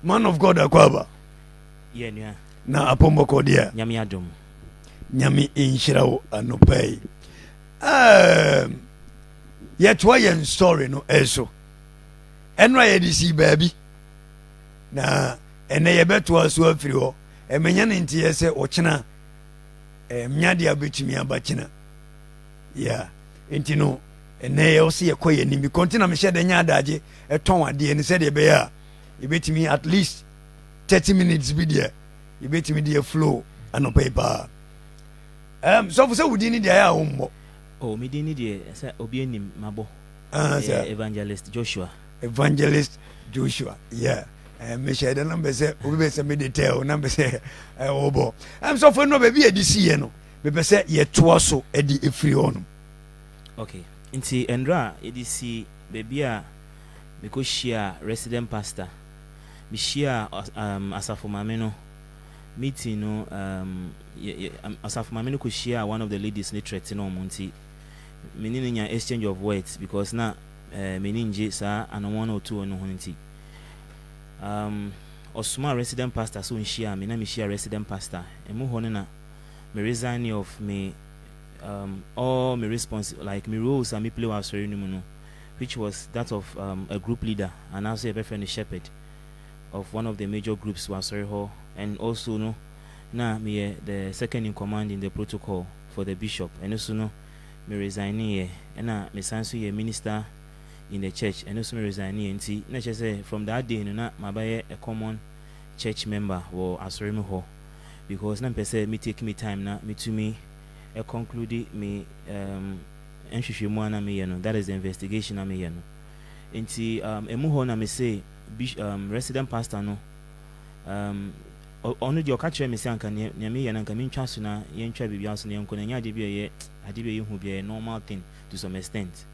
Man of God akwaba. Yeah. Na apombo kodia. Nyami adom. Nyami inshirawo anopay. Yet why yen story no eso. Enra yedisi baby. Na ene yebeto aso afiri ho. Emenya nti yese ochena mnyade abetumi abachina. Yeah. Enti no ene ye osi yekoye ni bi kontina me hye nya adaje eton ade ni se de be ya. Yebetumi at least 30 minutes bi there. Yebetumi de flow anopepa. So for say we didn't there ombo. Oh, me didn't there say obi enim mabo. Evangelist Joshua. Yeah. Me share the number say obi say me detail number say obo. So for no baby edisi ye no. Me say ye to so e di efiri on. Okay. Inti Endra edisi baby a because share resident pastor. Me share asafo mame no meeting no asafo mame no ko share one of the ladies literate no monti. Me ni nya exchange of words because na me ni nje sa anomo no to no honti. Osuma resident pastor so share me na me share resident pastor. Emu ho na me resign of me all my response like me roles and me play was sorry no, which was that of a group leader and also a very friendly shepherd of one of the major groups was sorry ho, and also no na me the second in command in the protocol for the bishop, and also no me resign here and na me sanso ye minister in the church, and also me resign here nti na say from that day no na mabaye a common church member or asori me ho because na pese me take me time na me to me conclude me enhwehwemu na me no, that is the investigation na me no nti emu ho na me say resident pastor no ono de okache me say anka ne me ye na anka me ntwa so na ye ntwa bibia so ne nko na nya de bi ye hu bi normal thing to some extent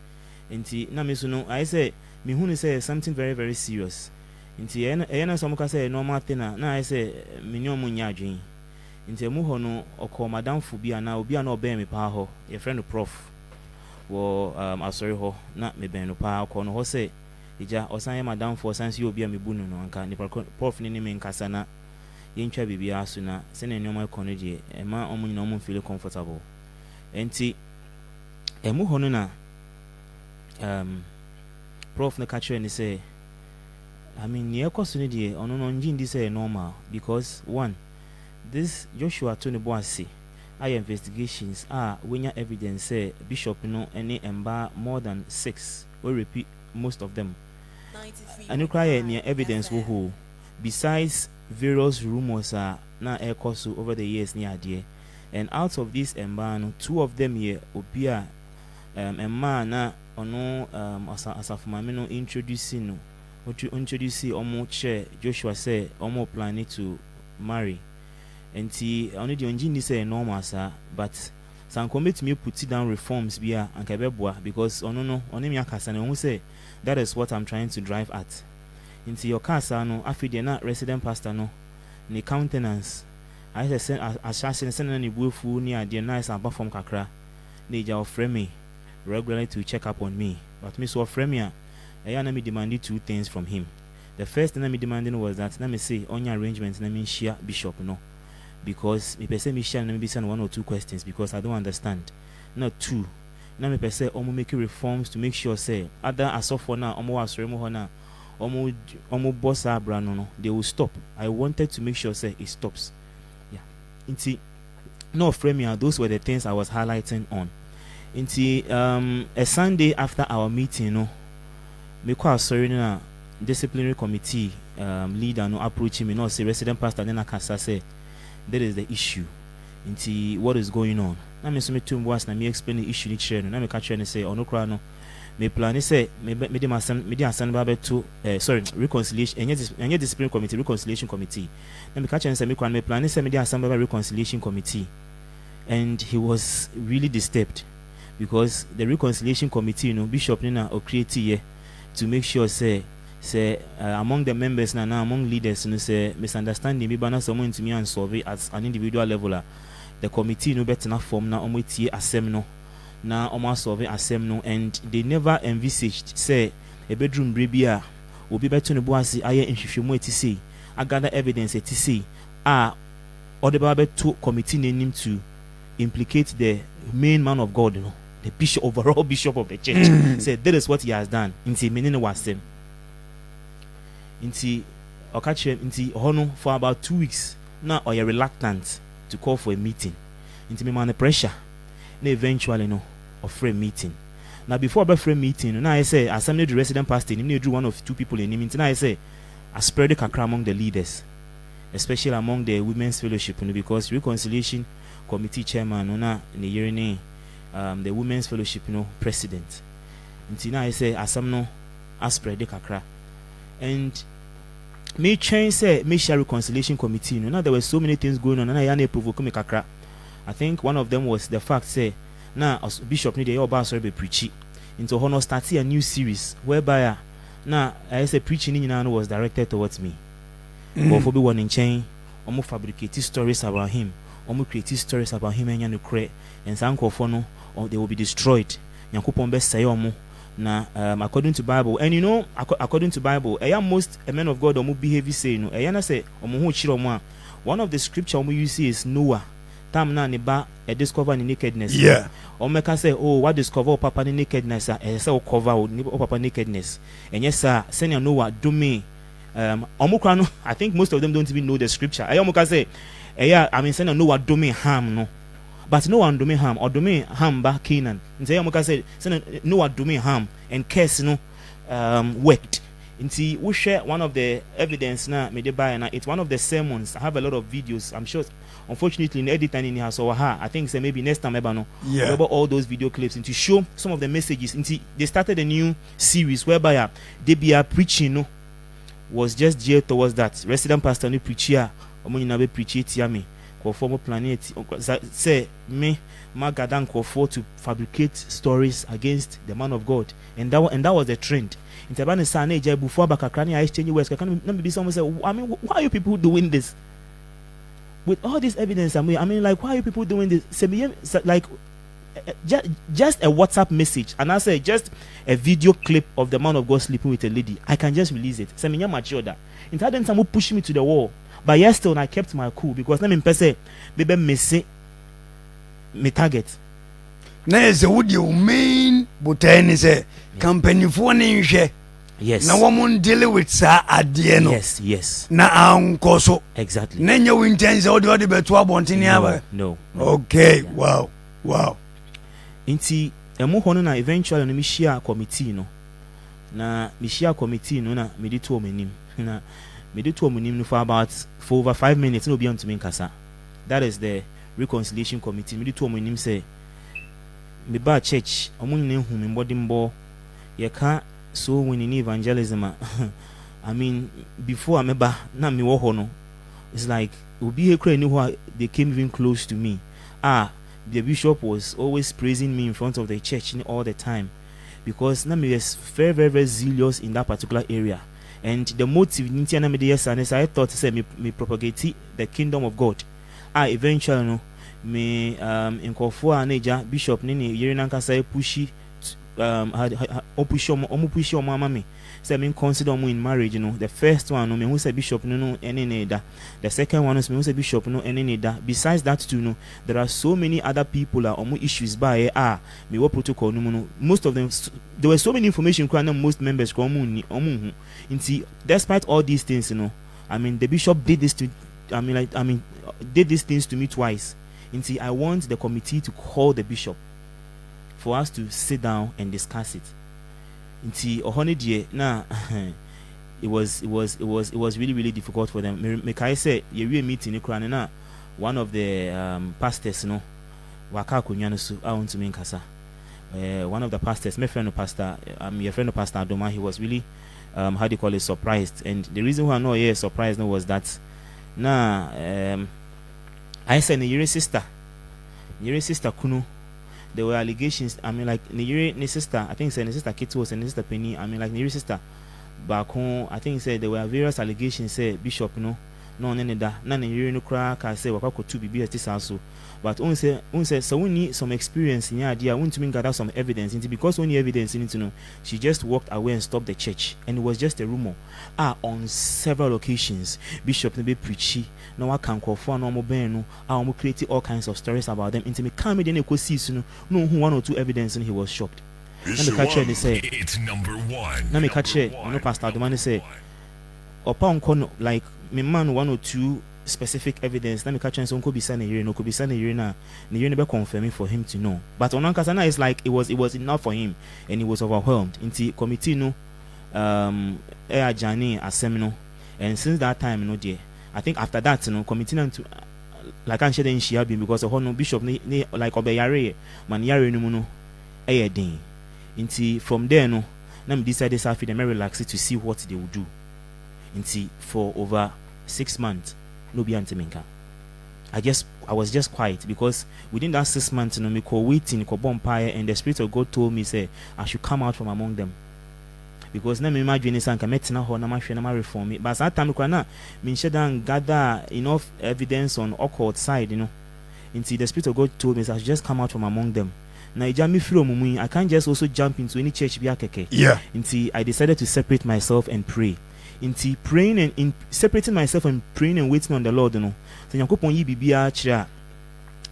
nti na me so no I say me hu ni say something very very serious nti ye na so mo ka say normal thing na I say me nyomo nya adwen nti emu ho no okọ madam fu bia na obi na obe me pa ho ye friend prof wo asori ho na me ben no pa okọ no ho say ija osan ye madam fu osan si obi a me bunu no anka ni prof ni me nkasa na ye ntwa bibia so na se na nyoma ekọ no die ema omo nyina omo feel comfortable enti emu ho no na prof na catch ni say I mean ye ekoso ni die ono no nji ndi say normal because one, this Joshua Tony Boasi eye investigations are when your evidence say bishop no any emba more than 6 we repeat most of them 93 and you cry near evidence who besides various rumors are na ekoso over the years near there, and out of this emba no 2 of them here obia emma na ono asafumame no introducing omo chair Joshua say omo planning to marry. And only the engine say normal sir, but some commit me put down reforms bia and kabebwa because no only me akasa na who say that is what I'm trying to drive at. Into your casa no afide na resident pastor no ni countenance I say send assassin send any bufu ni ade nice and perform kakra na ja ofre me regularly to check up on me, but me so ofre me na me demanded 2 things from him. The first thing na me demanding was that na me say on your arrangements na me share bishop no, because me person me share na me be send 1 or 2 questions because I don't understand. Not 2 na me person omo make reforms to make sure say other asofo na omo asore mo ho na omo boss abra no they will stop. I wanted to make sure say it stops. Yeah. Inti no frame me, those were the things I was highlighting on. Inti a Sunday after our meeting no me kwa sorry na disciplinary committee leader no approach me no say resident pastor then I can say that is the issue. Inti what is going on? Na me so me tum was na me explain the issue ni share no na me catch and say ono kra no me plan say me dey asan ba to reconciliation enye disciplinary committee reconciliation committee. Na me catch and say me kra me plan say me dey asan ba reconciliation committee, and he was really disturbed because the reconciliation committee bishop nina o create here to make sure say among the members na among leaders say misunderstanding be na someone to me and solve it at an individual level. The committee better na form na omo tie asem no na omo solve asem no, and they never envisaged say a bedroom brebia obi beto ne boase aye nhwehwemu ati sei I gather evidence to see or the Bible to committee name to implicate the main man of God, the bishop, overall bishop of the church. Said that is what he has done. Inti meaning was him. Inti okache inti hono for about 2 weeks. Now or you're reluctant to call for a meeting. Inti me man the pressure. Now eventually offer a meeting. Now before I frame meeting, now I say as I'm the resident pastor, you drew one of 2 people in him. Now I say I spread the kakra among the leaders, especially among the women's fellowship, because reconciliation committee chairman, in the year the women's fellowship, president. Until now I say as I'm I spread the kakra, and me change say me share reconciliation committee. Now there were so many things going on, and I had provoke me kakra. I think one of them was the fact say. Now, as Bishop need your boss be preaching into honor starting a new series whereby now I say preaching in was directed towards me. But for be one in chain, almost fabricate stories about him, almost create stories about him and Yanukre and Sankofono, or they will be destroyed. Yankupon best say now according to Bible, and according to Bible, I am most a man of God or behavior say no. I say one of the scripture you see is Noah. Tam na niba a discover ni nakedness. Yeah. Or make us say, oh, what discover papa ni nakedness? Say cover o papa nakedness. And yes, sir, senior Noah do me. Omukrano. I think most of them don't even know the scripture. I almost say, yeah, I mean, senior Noah do me harm no. But no one do me harm or do me harm back Canaan. And say, almost say, senior Noah do me harm and curse worked. Inti we share one of the evidence now made by and it's one of the sermons. I have a lot of videos. I'm sure unfortunately in editing in here so I think say maybe next time ever remember all those video clips and to show some of the messages. Inti they started a new series whereby they be preaching was just geared towards that. Resident pastor no preacher omo preach it yami for former planet say me magadan for to fabricate stories against the man of God and that was the trend. In Tabani Sane before Bakakrani I exchange words. Can maybe someone say, I mean, why are you people doing this? With all this evidence, I mean, like, why are you people doing this? Like, just a WhatsApp message, and I say just a video clip of the man of God sleeping with a lady. I can just release it. So I'm mature that. In fact, someone pushed me to the wall, but yes, still I kept my cool because let me say, baby, me target. Na ese wudi o main butani say company for ni nhwe. Yes. Na woman deal with sa ade no. Yes. Na ankoso. Exactly. Na nya wintense o de beto abontini aba. No. Okay. Yeah. Wow. Inti emo hono na eventually no me share committee no. Na me share committee no na me di to omanim. Na me di to omanim no for over 5 minutes no be on to me nkasa. That is the reconciliation committee. Me di to omanim say me ba church omo nyina hu me mbodimbo ye ka so winning evangelism. I mean before ameba na me wo ho no it's like obi he kra ni ho they came even close to me. The bishop was always praising me in front of the church all the time because na me was very, very, very zealous in that particular area. And the motive na me yes and I thought say me propagate the kingdom of God. Eventually no me in Kofu Aneja bishop nini yeri nankasa pushi pushi mama me say me consider me in marriage the first one no me who say bishop no any da the second one is me who say bishop no any da besides that too there are so many other people issues by me what protocol no most of them there were so many information most members despite all these things I mean the bishop did this to did these things to me twice. I want the committee to call the bishop for us to sit down and discuss it. It was really, really difficult for them. I said you meeting in one of the pastors waka kunyano su I want to mean kasa. One of the pastors, my friend pastor, your friend pastor Adoma, he was really how do you call it, surprised. And the reason why I know surprised was that I said Niyere sister Kunu. There were allegations. I mean, like Niyere sister. I think said sister Kitty was and sister Penny. I mean, like Niyere sister back home. I think said there were various allegations. Say Bishop, no ne da na ne yere no kra ka say wakako to bibi ati so. But unse so we need some experience in idea, want to gather some evidence into, because only evidence into know she just walked away and stopped the church, and it was just a rumor. On several occasions bishop ne be preachy no wa can call for no mo ben no mo create all kinds of stories about them into me come me dey see no who 1 or 2 evidence, and he was shocked. And the catcher they say it's number 1. na me catcher no pastor the man say opa onko like me man 1 or 2 specific evidence. Let me catch on could be sending here, no could be sending here now. The be confirming for him to know. But on Ankasana is like it was enough for him, and he was overwhelmed. Into committee no Jani a seminal, and since that time no dear. I think after that committee to like I said in Shiabi, because of no bishop like obeyare man yare no no din. Into from there no now me decided to relax it to see what they would do. Into for over 6 months. No be antiminka. I was just quiet, because within that 6 months, me call waiting, call bonfire, and the Spirit of God told me say I should come out from among them. Because now me imagine this anka metina ho na ma hwe na ma reform me. But that time na me share and gather enough evidence on occult side, Until the Spirit of God told me I should just come out from among them. Now I can't just also jump into any church be akeke. Yeah. Until I decided to separate myself and pray. Into praying and in separating myself and praying and waiting on the Lord, So Yankopon yi bibia kira.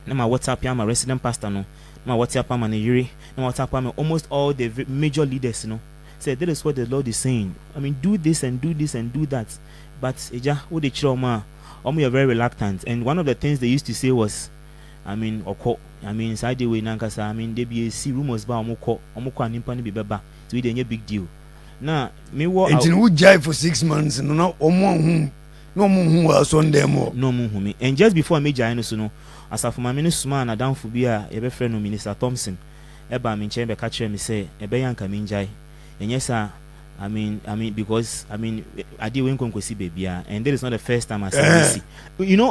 Na ma WhatsApp ya ma resident pastor no. Ma WhatsApp ma na yiri. Na WhatsApp ma almost all the major leaders, Say that is what the Lord is saying. I mean, do this and do this and do that. But eja wo de kira ma, are very reluctant. And one of the things they used to say was, inside the way nankasa, they be see rumors ba omukọ animpa ni bibeba. So it ain't a big deal. Now, me what until we jive for 6 months, no who was on them. No me. And just before I made Jaino, as for my minister man, I down for beer, a friend of Minister Thompson. Eba min chamber catcher me say, a bayan kamin jai. And yes, sir, I mean, because I did win conquest baby, and that is not the first time I say this.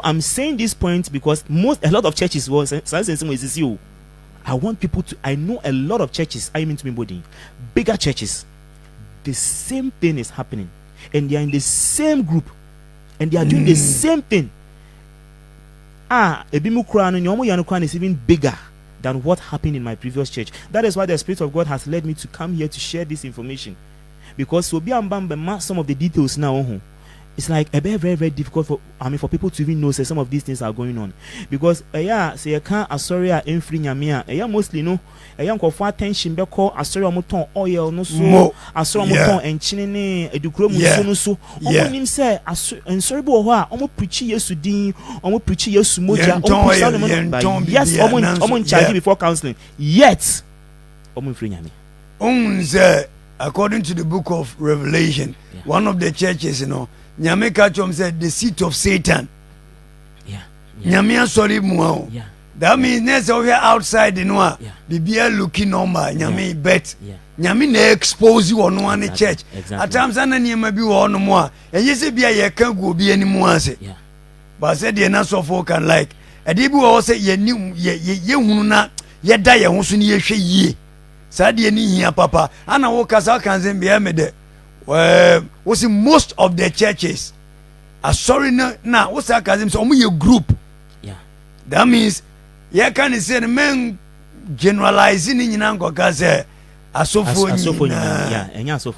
I'm saying this point because a lot of churches was you. I want people to. I know a lot of churches. I mean to me, body, bigger churches. The same thing is happening, and they are in the same group, and they are doing the same thing. Ebimu Quran and Yomo Yanu Quran is even bigger than what happened in my previous church. That is why the Spirit of God has led me to come here to share this information, because some of the details now. It's like a very, very, very difficult for people to even know say some of these things are going on, because say you can't asoria infri nyamia mostly go for attention be call asoria moton oil no so asoria moton enchine edukuro mu no so omonim say ensori bo ho a omo preach Yesu din omo preach Yesu moja omo yes omo charge before counseling, yet omo infri nyame. According to the book of Revelation, one of the churches, Nyame Kachom said the seat of Satan. Nyame sorry muao. That means next over outside bibia looking normal. Nyame bet. Nyame na expose you on one church. At times ana nyama bi wo no mo a enye se bia ye kan go bi animu ase. But said the na so for can like e dey bi wo say ye hunu na ye da ye ho so ne ye hwe yie. Sadie ni hia papa ana wo kasa kan zem bia me de was in most of the churches are sorry now what's that kazim so your group. That means you can say the men generalizing in yanko kaze asofo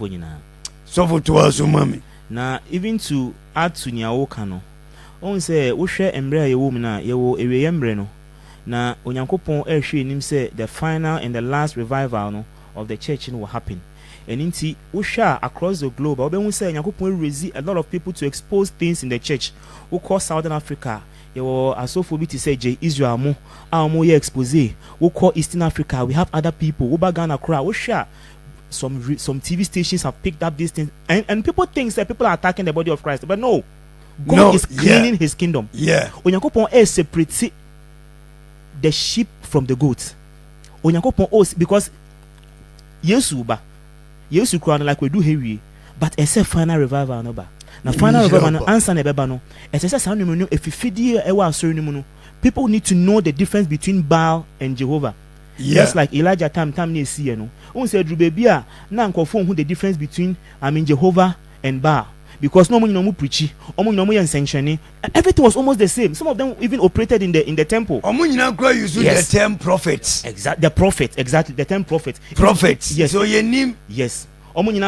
nyina sofo to us mami na even to add to nyawo kano on say wo hwe embre ye wo mu na ye wo ewe embre no na onyankopon ehwe nim say the final and the last revival of the church will happen. And inti usha across the globe we say Yakupon raise a lot of people to expose things in the church. We call Southern Africa you asofo to say J Israel mo ye Exposé. We call Eastern Africa, we have other people we Ghana crowd usha some TV stations have picked up these things, and people think that people are attacking the body of Christ, but no, God is cleaning his kingdom. Yakupon separate the sheep from the goats. Yakupon because Yesu crown like we do here, but except final revival no ba. Na final revival no answer na beba no. Except say no no if fidie e wa asori no. People need to know the difference between Baal and Jehovah. Just like Elijah time na see no. Won say dru baby a na nkofo hu the difference between Jehovah and Baal. because no one preachy, everything was almost the same. Some of them even operated in the temple. The term prophets. Exactly, the term prophet. Prophets. Yes. So your name. Yes.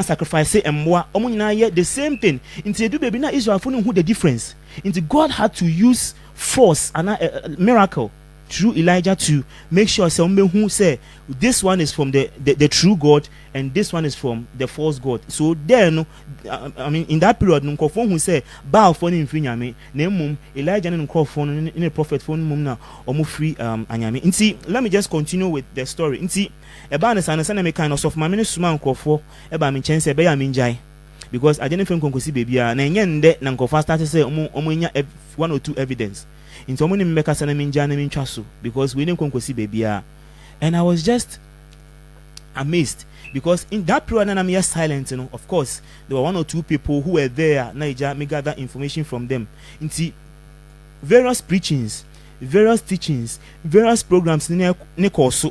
Sacrifice and more. The same thing. Into do baby na Israel who the difference. Into God had to use force and a miracle through Elijah to make sure someone who say this one is from the true God and this one is from the false God. So then I mean in that period who say bow for him free Elijah and in a prophet for na free anyame. See, let me just continue with the story. See, about the understand me kind of my minister man for about me chance be aminjai because I didn't think see baby na nyende na nkofa start say omunya one or two evidence into omu ni mbeka sana minja na minchaso because we didn't see baby and I was just amazed because in that period and I'm here silent, you know, of course there were one or two people who were there Naija me gather information from them into various preachings, various teachings, various programs ne course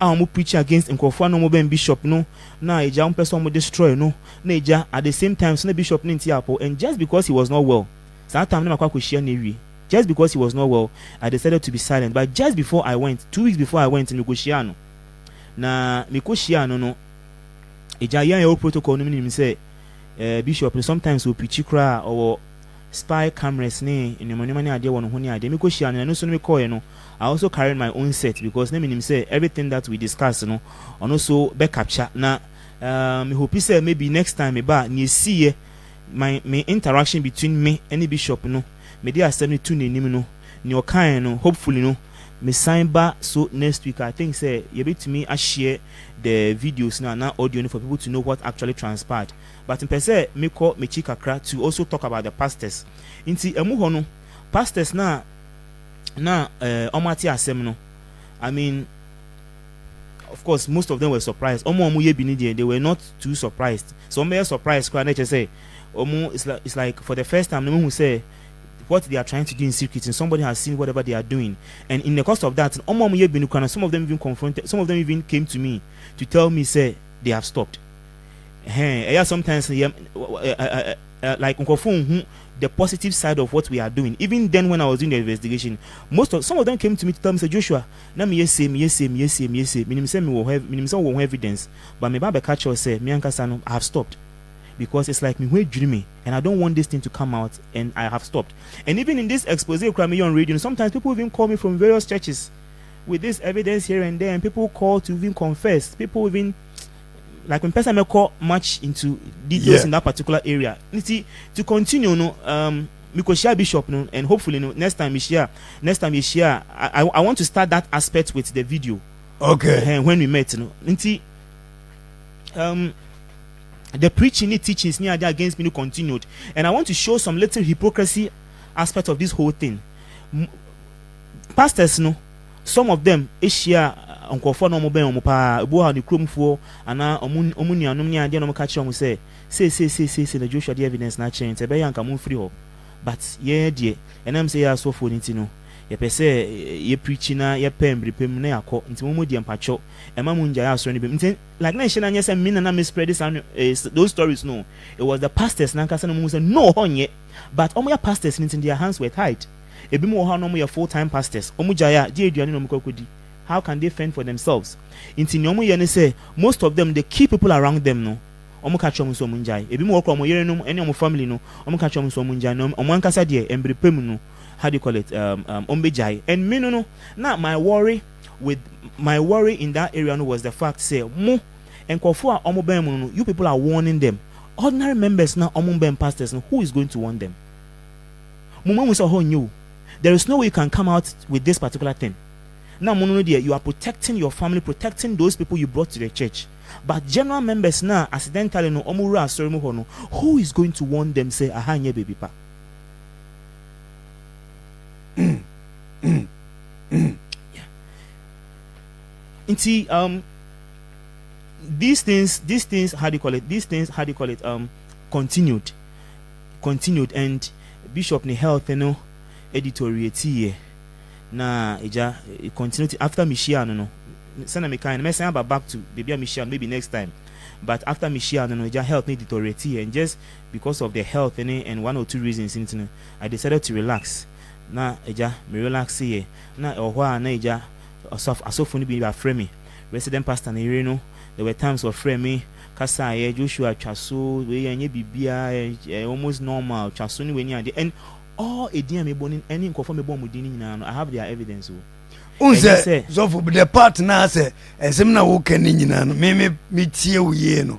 mu preach against nkofo no mo ben bishop no na eja person mo destroy no na eja at the same time so na bishop no ntiapo and just because he was not well that time na makwa share na wi just because he was not well I decided to be silent but just before I went 2 weeks before I went me go share no na me ko share no eja yan your protocol no me say bishop sometimes we preach cry or spy cameras ne in the money idea one ho ne ade me ko share no so me call you know I also carried my own set because let me say everything that we discuss, you know, and also be capture. Now, me hope say maybe next time about you see my interaction between me and the bishop, you know, me dey accept to name, you know, your kind, you know, hopefully, you know, me sign back so next week I think say you be to me I share the videos now audio for people to know what actually transpired. But in per se me call me chikakra to also talk about the pastors. Inti emu hono pastors na omati asem no I mean of course most of them were surprised they were not too surprised some were surprised because say it's like for the first time no one who say what they are trying to do in secret and somebody has seen whatever they are doing and in the course of that some of them even confronted, some of them even came to me to tell me say they have stopped sometimes like the positive side of what we are doing. Even then when I was doing the investigation, some of them came to me to tell me say Joshua na me yes meaning say me will have evidence but me ba catch us say me ankasa no I have stopped because it's like me wey dreaming and I don't want this thing to come out and I have stopped. And even in this Exposé on radio sometimes people even call me from various churches with this evidence here and there and people call to even confess, people even like when person may call much into details in that particular area. You see, to continue, because share bishop, and hopefully, next time you share, I want to start that aspect with the video. Okay. When we met, you see, the preaching, the teachings near there against me continued, and I want to show some little hypocrisy aspect of this whole thing. Pastors, some of them share. Nkofo no mo ben mo pa ebu ha ne kromfo ana omunu anum ne ade no mo ka kire mo say the Joshua the evidence na chain te be yanka mo free ho but ye de enam say ya so for nti no ye pese ye preaching na ye pembrepem na yakọ nti mo di empacho ema mo nja ya so ne be nti like na shena nyese me na me spread this those stories no it was the pastors na kasa no mo say no honye but omo ya pastors nti their hands were tied ebi mo ha no mo ya full-time pastors omo jaya di aduane no mo kokodi. How can they fend for themselves? Inti nyomo yene say most of them the key people around them no. Omo ka chom so munjai. Ebi mo okro mo yere no any omo family no. Omo ka chom so munjai no. Omo ankasa de embrepem no. How do you call it? Ombejai. And me no. Now my worry in that area no was the fact say mo enkofo a omo ben no. You people are warning them. Ordinary members now omo ben pastors no. Who is going to warn them? Muma musa ho nyu. There is no way you can come out with this particular thing. Now, you are protecting your family, protecting those people you brought to the church. But general members now, accidentally, no, omura sorry who is going to warn them? Say, aha, nye baby pa. Yeah. Inti these things, how do you call it? Continued, and Bishop ni health, editorial na eja continue after Michiano no send me kind me say back to baby Michiano maybe next time but after me share no just health need deteriorate, and just because of the health and one or two reasons in I decided to relax. Na eja me relax here na ohwa na eja asofo ni bi frame me resident pastor na ire no. There were times of frame me kasa ye Joshua twaso we anye bibia almost normal twaso ni we ni ade, and all edian me bonin any nkofo me bon mudini nyina no I have their evidence. Unse so for the partner say esem na wo kan nyina no me tie wo ye no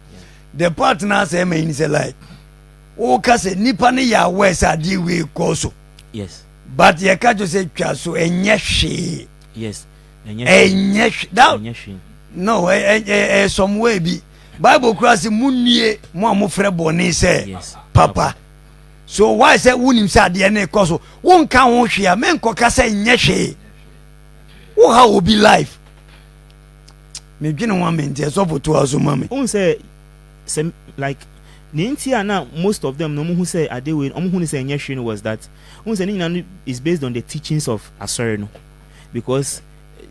the partner say me say like wo ka say nipa ne ya west ade we koso. Yes, but ye ka jo say twaso enye hwe. yes, enye hwe no some way bi Bible cross munnie mo amofre boni say yes, papa. So why say wunim say ade na koso won ka ho hwe a men ko ka say enye hwe. Who how will be life? Me dwene one minute so for 2 hours mama. Who say like na most of them no who say adewe who say nyehwe was that who say nyina is based on the teachings of Asori no, because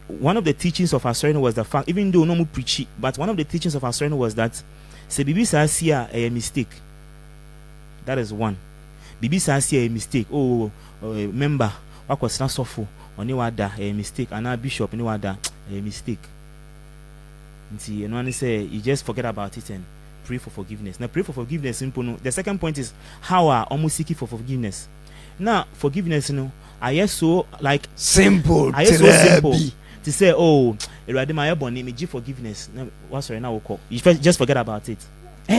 one of the teachings of Asori was the fact, even though no mu preach it, but one of the teachings of Asori was that say bibi sa sia a mistake. That is one. Bibi sa sia a mistake. Member wakosna sofo oni wada a mistake, and our bishop ni wada a mistake. You know, and say you just forget about it and pray for forgiveness. Now pray for forgiveness simple no. The second point is how are almost seeking for forgiveness. Now forgiveness, you know, I hear so like simple. I hear so simple to say, oh, Erade my boni me give forgiveness. Now what's right now call you just forget about it.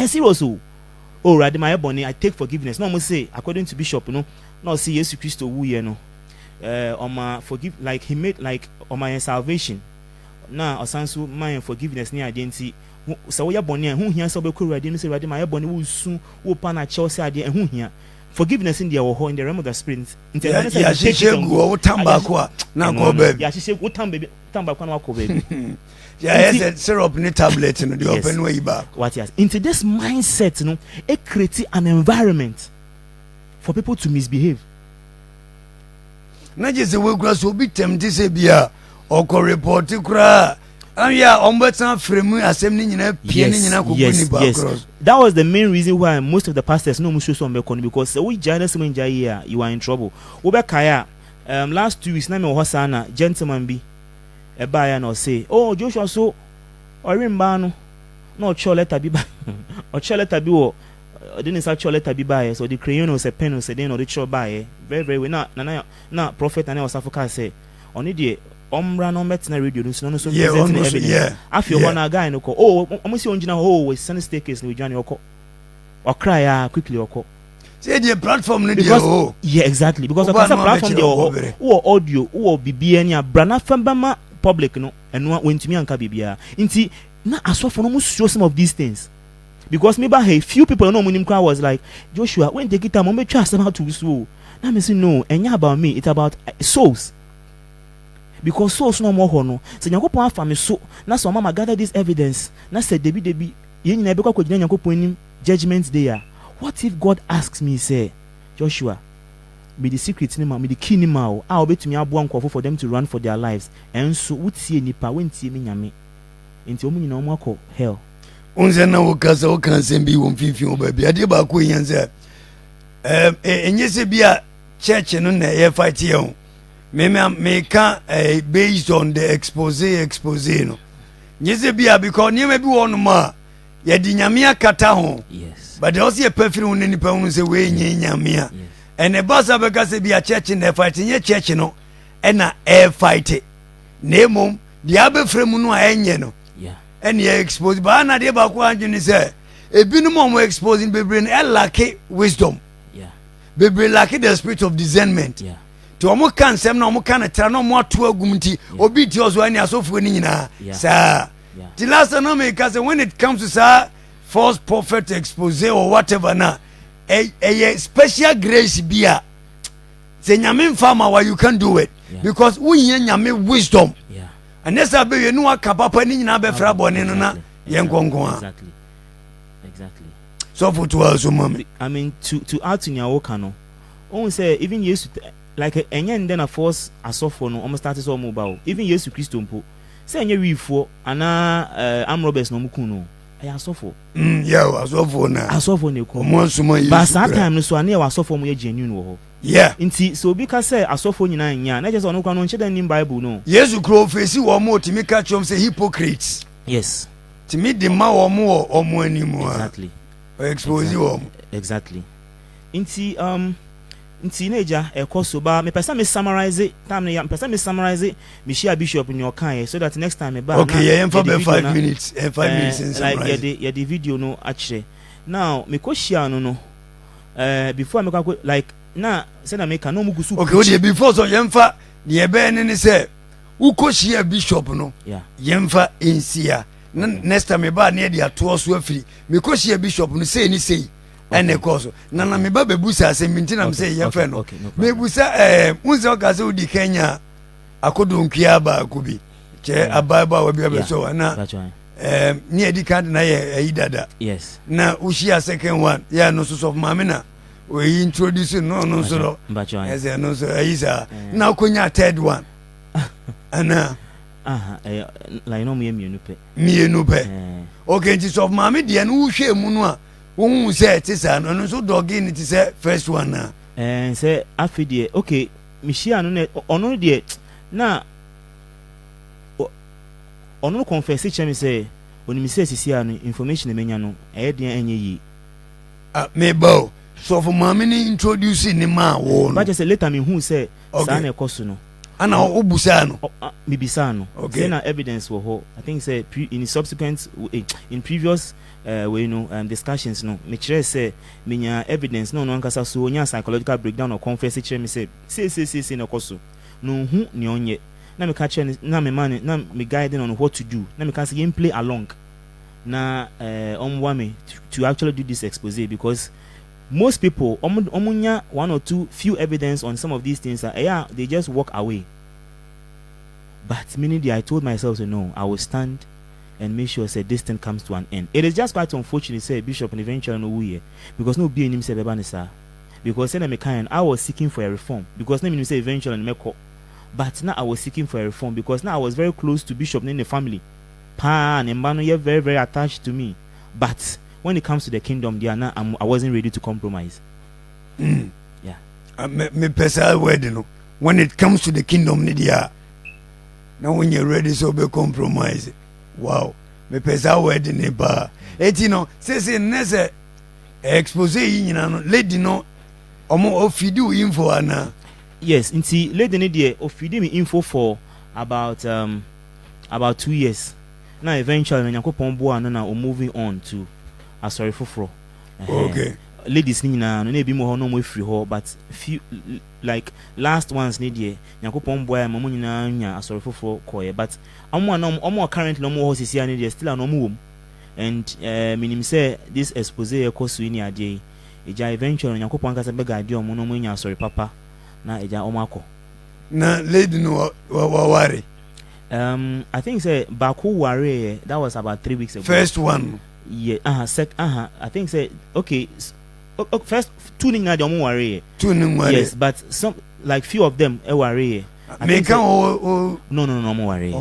Serious. Oh, Erade my boni I take forgiveness. No, must say according to bishop, you know, no see Jesus Christ who you know. On my forgive, like he made like on my salvation. Now osanso my forgiveness near identity. So we are born here. Who here so be ready? No say ready. My born will soon open a church idea. And who here forgiveness in the realm of the spirit. Yeah, she say go tamba na go baby. Yeah, she say go tamba na go baby. Yeah, yes, syrup in the tablet and the open way back. What yes? Into this mindset, you know, it creates an environment for people to misbehave. Na je se we kura so bi tempted se bia o ko report kura ya ombetan fremu asem ni nyina pie ni nyina kokuni ba cross. That was the main reason why most of the pastors no muso so mbekoni, because we join some in here you are in trouble. We be kaya last 2 weeks na me ho sana gentleman bi e ba ya no say oh Joshua so orimba no na o cho letter bi ba o cho letter bi wo didn't say cho letter bi ba so the crayon was a pen was then or the cho ba very very na prophet Nana Yaw Sarfo say oni de omra no metina radio no so presenting evidence afio ho na guy no ko omosi onjina we send staircase no jani oko okra ya quickly oko say the platform no dey yeah exactly because of the platform dey audio bibia ni abrana fambama public no eno wentumi anka bibia nti na asofo no show some of these things. Because maybe a few people know when crowd was like Joshua when they get time I'm try somehow to so now me say no enya about me, it's about souls, because souls no more no say Nyankopon afa me so na so mama gather this evidence na say debi yen na be kwa kwagina Nyankopon nim judgment day. What if God asks me say Joshua be the secret ni ma me the key ni ma o obetumi abo ankofo for them to run for their lives and so wutie nipa wentie me nyame enti omu nyina omu akọ hell. Unze na wokasa wokansembi wo mfimfin obabi ade ba ko yanze enye se bia church no na ye fight ye ho me ka based on the exposé no nyese bia because niam bi wo no ma ye di nyame akata ho. Yes, but also ye perfect won nipa hu se we nye nyame a ene basa be ka se bia church na fight nye church no e na fight nemom dia be fremu no a enye no and you expose ba na de ba ko anjuni say ebinum omo exposing bebre na lack wisdom, bebre lack the spirit of discernment. To omo kan sem na omo kan tra na omo ato agumti obi ti ozo ani asofo ni nyina sa the last no me cause when it comes to say false prophet exposé or whatever na a special grace bia say nyame farmer why you can do it because we nyame wisdom. And that's a baby no akapapa ni nyina be fra bone no na yenkonkon a. Exactly. So for 2 hours mama. I mean to add to your work no. Won say even Jesus like enye then a force asofo no almost started so mobile. Even Jesus Christ mpo. Say enye wifo ana am robbers no mukun no. asofo yeah asofo na asofo ne ko omo nsoma yi ba sa time no so ane asofo mo ye genuine wo ho yeah nti so obi ka say asofo nyina nya na je say ono kwa no nche dan nim bible no yesu kro face wo mo timi ka chom say hypocrites yes timi de ma wo mo omo animu exactly expose wo exactly nti na eja ekoso ba me pesa me summarize time na pesa me summarize me share bishop in your kan so that next time me ba okay yeah for 5 minutes 5 minutes in summarize like yeah the video no actually now me ko share no before me ko like na say na me kan no mugusu okay we before so yemfa ne be ne say wo ko share bishop no yeah yemfa ensia next time me ba na dia to so afiri me ko share bishop no say ni say ene koso na me ba bebusa aseminti na me say yemfa no me busa unse okaze udi Kenya akodonkia ba kubi che ababa wa bia beso na ni edi kan na ye ayidada yes na ushia second one ya no so of mamina we introduce no so yes no so ayisa na konya third one ana like no mienu pe okay nti so of mami de no uhwe mu no a won say tisa no so dogi ni tisa first one na say afidie okay mishia no ne ono de na ono confess che me say onimi say sisia no information menya no de enye yi me bow so for mami ni introduce ni ma wo no but just later me who say sa na ekoso no ana obusa no me bisa no okay. Say na evidence wo ho I think say in subsequent in previous we discussions no me chere say menya evidence no ankasa so onya psychological breakdown or confess chere me say na koso no hu ni onye na me ka chere na me man na me guiding on what to do na me can say play along na omwa me to actually do this expose because most people omunya one or two few evidence on some of these things they just walk away. But meaning I told myself no, I will stand and make sure this thing comes to an end. It is just quite unfortunate say bishop and eventually no we because no be him say bebanisa because then I was seeking for a reform because name say eventually meko but now I was seeking for a reform because now I was very close to bishop in the family pa and mbano you very very attached to me but when it comes to the kingdom, I wasn't ready to compromise. Yeah. Me personal wedding. When it comes to the kingdom, now when you're ready, so be compromise. Wow. Me personal wedding, say nese expose lady no omo ofidu info ana. Yes, inti lady ni dey ofidi me info for about 2 years. Now eventually Nyankopon bo ana na moving on to asarfoh. Okay. Ladies ni na no be mo ho no mo free ho but few like last ones ni dey Nyankopon boy mo nyina nya asarfoh koye but omo currently no mo ho sisia ni dey still an omo wom and minim say this expose ekoso ni ade eja eventually Nyankopon kasa be guide omo no mo nya asori papa na eja omo akọ na lady no worry I think say baku worry that was about 3 weeks ago. First one yeah I think say okay first two ninga dey worry yes but some like few of them worry me can no mo worry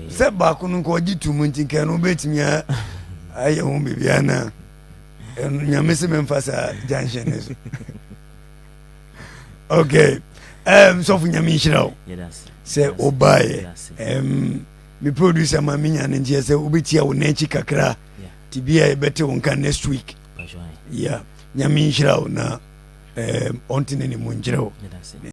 say back no ko jitu muntin kan no betimi aye ho bibia na nyame se memfasa junction is okay so for nyame hirawo say obaye me producer ma minya ne nje say obetia wo na chi kakra tibia better wonka next week yeah nyame hirawo na ontine ni munjirawo